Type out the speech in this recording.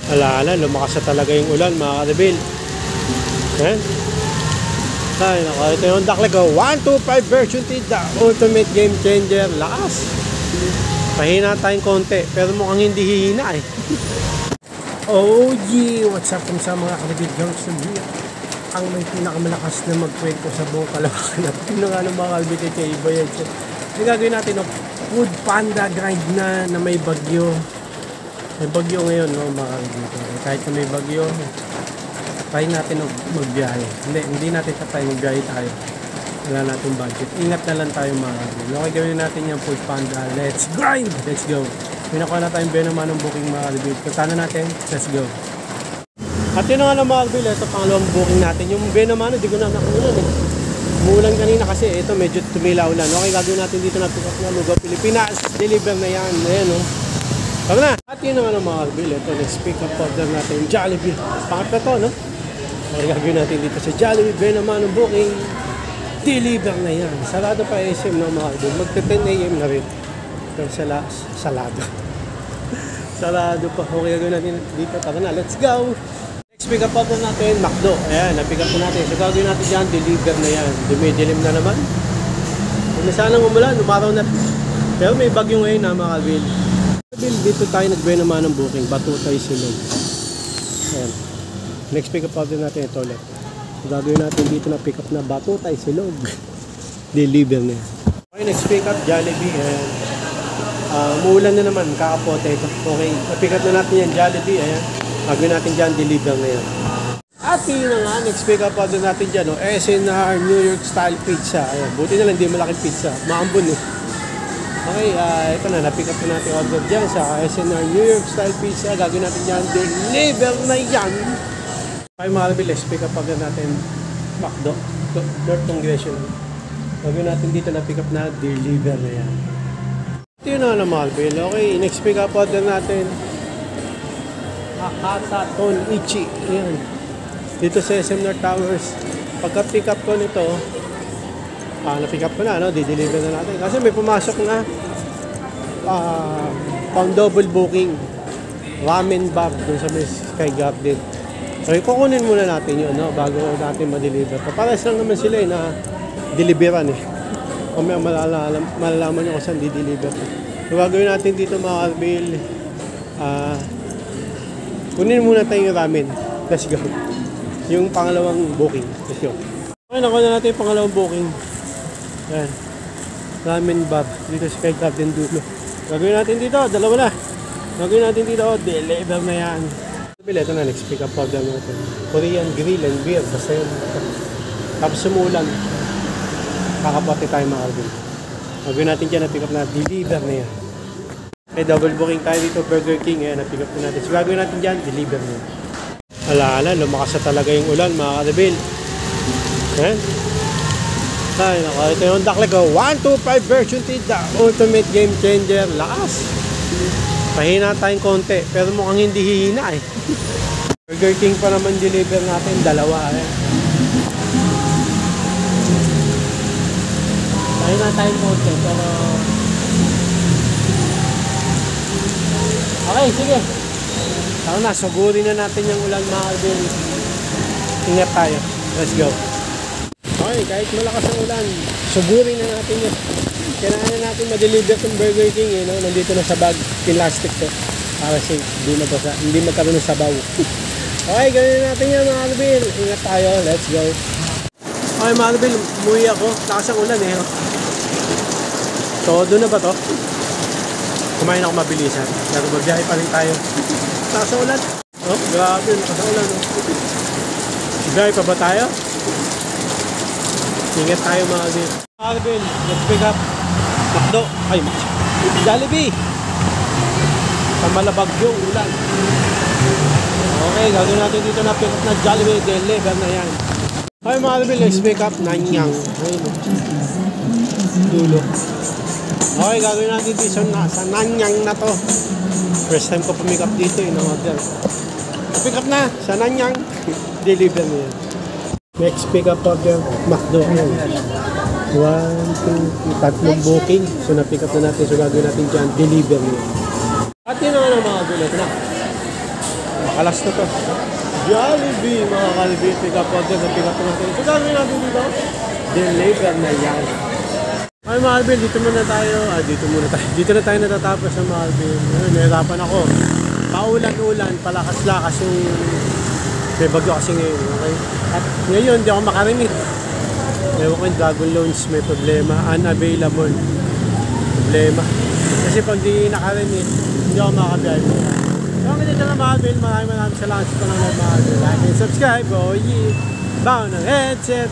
Alala, lumakas na talaga yung ulan mga ka-reveal. Ayan. Ay, nako, ito yung daklag ko. 125 version T, the ultimate game changer. Lakas. Pahina tayong konti, pero mukhang hindi hihina eh. Oh yeah, what's up sa mga ka-reveal gangs na here? Ang may pinakamalakas na magkwento sa buong Kalawakan at yun nga ng mga ka-reveal kay iba yan. Yung gagawin natin, no? Food Panda grind na may bagyo. May bagyo ngayon, no, mga ka-reveal. Kahit na may bagyo, try natin magbiyahe. Hindi natin tatry magbiyahe tayo. Wala natin budget. Ingat na lang tayo mga ka-reveal. Okay, gawin natin yung Food Panda. Let's grind! Let's go! Pinakuha na tayong Benaman ng booking mga ka-reveal. Punta na natin. Let's go! At yun nga lang mga ka-reveal. Ito pangalawang booking natin. Yung Benaman, hindi ko na nakulan eh. Umulan kanina kasi ito medyo tumila-ulan. Okay, gagawin natin dito na pick up na Lugaw, Pilipinas. Deliver na yan. Ayan o. Tama na! At yun nga lang mga ka-reveal. Ito, let's pick up order natin. Jollibee. Pangat na to, no? Okay, gagawin natin dito sa Jollibee. Benaman ng booking. Deliver na yan. Sarado pa SM no mga ka-reveal. Magte-10 AM na rin. Pero salado. Sarado pa. Okay, gagawin natin dito. Tara na, let's go! Next pick up order natin, McDo. Ayan, na-pick up natin. So gagawin natin dyan, deliver na yan. Dumidilim na naman. Kung sanang umulan, umaraw na. Pero may bagyo ngayon na mga ka-reveal. Dito tayo nag-buy naman ng booking. Batutay Silog. Ayan. Next pick up order natin ito ulit. So gagawin natin dito na pick up na Batutay Silog. Deliver na yan. Okay, next pick up, Jollibee. Ayan. Umuulan na naman, kakapote ito. Okay, na-pick up na natin yan, Jollibee. Ayan. Gagawin natin dyan, deliver na yan. At yun na nga, next pick up order natin dyan, no? SNR New York Style Pizza. Ayan, buti na lang, hindi malaking pizza. Maambon eh. Okay, ito na, na-pick up na natin order dyan sa SNR New York Style Pizza. Gagawin natin dyan, deliver na yan. Okay, mga ka-reveal, let's pick up order natin McDo, North Congression. Gagawin natin dito na pick up na, deliver na yan. Ito yun na mga ka-reveal. Okay, next pick up order natin. Hakata Ton Ichi. Ayan. Dito sa SM North Towers. Pagka pick up ko nito, na-pick up ko na, no? Di-deliver na natin. Kasi may pumasok na pang double booking. Ramen bar dun sa Sky Garden. So, kukunin muna natin yun, no? Bago natin ma-deliver. Pares lang naman sila na deliveran eh. Kung may malalaman nyo kung saan di-deliver. So, gagawin natin dito mga ka-reveal. Kunin muna tayo yung ramen. Let's go. Yung pangalawang booking. Let's go. Okay, nakuha na natin yung pangalawang booking. Ayan. Ramen bar. Dito sa Sky Garden dulo. Gagawin natin dito. Dalawa na. Gagawin natin dito. Deliver na yan. Ito na. Next pick up order natin. Korean grill and beer. Basta yun. Tapos sumulan. Kakapote tayo mga ka-reveal. Gagawin natin dyan na pick up na. Deliver na yan. Okay, double booking tayo dito, Burger King. Ayan, na-pick up natin. So, gagawin natin dyan, deliver na. Alala, lumakas na talaga yung ulan, mga ka-reveal. Ayan. Ay, nako, ito yung daklag ko. 125 version T, the ultimate game changer. Lakas. Pahina tayong konti, pero mukhang hindi hihina eh. Burger King pa naman deliver natin, dalawa. Ayan. Pahina tayong konti, pero... Okay, sige. Tara na, sugurin na natin yung ulan mga ka-reveal. Ingat tayo. Let's go. Okay, kahit malakas ang ulan, sugurin na natin yun. Kailangan na natin ma-deliver itong Burger King. You know? Nandito na sa bag, plastic to. Para safe, hindi magkaroon ng sabaw. Okay, gawin na natin yan mga ka-reveal. Ingat tayo. Let's go. Okay mga ka-reveal, umuwi ako. Lakas ang ulan eh. Todo na ba to? Kumain ako mabilisan. Pero magbiyahe pa rin tayo. Lakas ang ulan. Oh, grabe. Lakas ang ulan. Oh. Magbiyahe pa ba tayo? Ingat tayo mga ka-reveal. Mga ka-reveal, let's pick up McDo. Ay, Jollibee. Sa Malabagyong ulan. Okay, gagawin natin dito na pick up na Jollibee. Deliver na yan. Okay mga ka-reveal, let's pick up Nanyang. Dulo. Okay, gagawin natin dito sa Nanyang na to. First time ko pumick up dito, in-order. Pick up na sa Nanyang. Deliver na yan. Next pick up order, McDo. 1, 2, 3 booking. So na-pick up na natin. So gagawin natin dyan, deliver na yan. At yun naman ang mga gulat na. Alas na to. Jollibee, mga kalbi. Pick up order sa pick up natin. So, gagawin natin dito. Deliver na yan. Ay, mga kalbi, dito muna tayo. Dito na tayo natatapos sa mga kalbi. Nahirapan ako. Paulan-ulan, palakas-lakas yung may bagyo kasi ngayon. Okay? At ngayon, hindi ako makarinig. Ewan ko yung Dragon Loans may problema. Unavailable. Problema. Kasi pag di nakarinig, hindi ako makakabiyahe. So, ang ganyan na mga Bill, maraming salamat sa panonood mga Bill. Like and subscribe. Oh, yeah. Bound ng headset.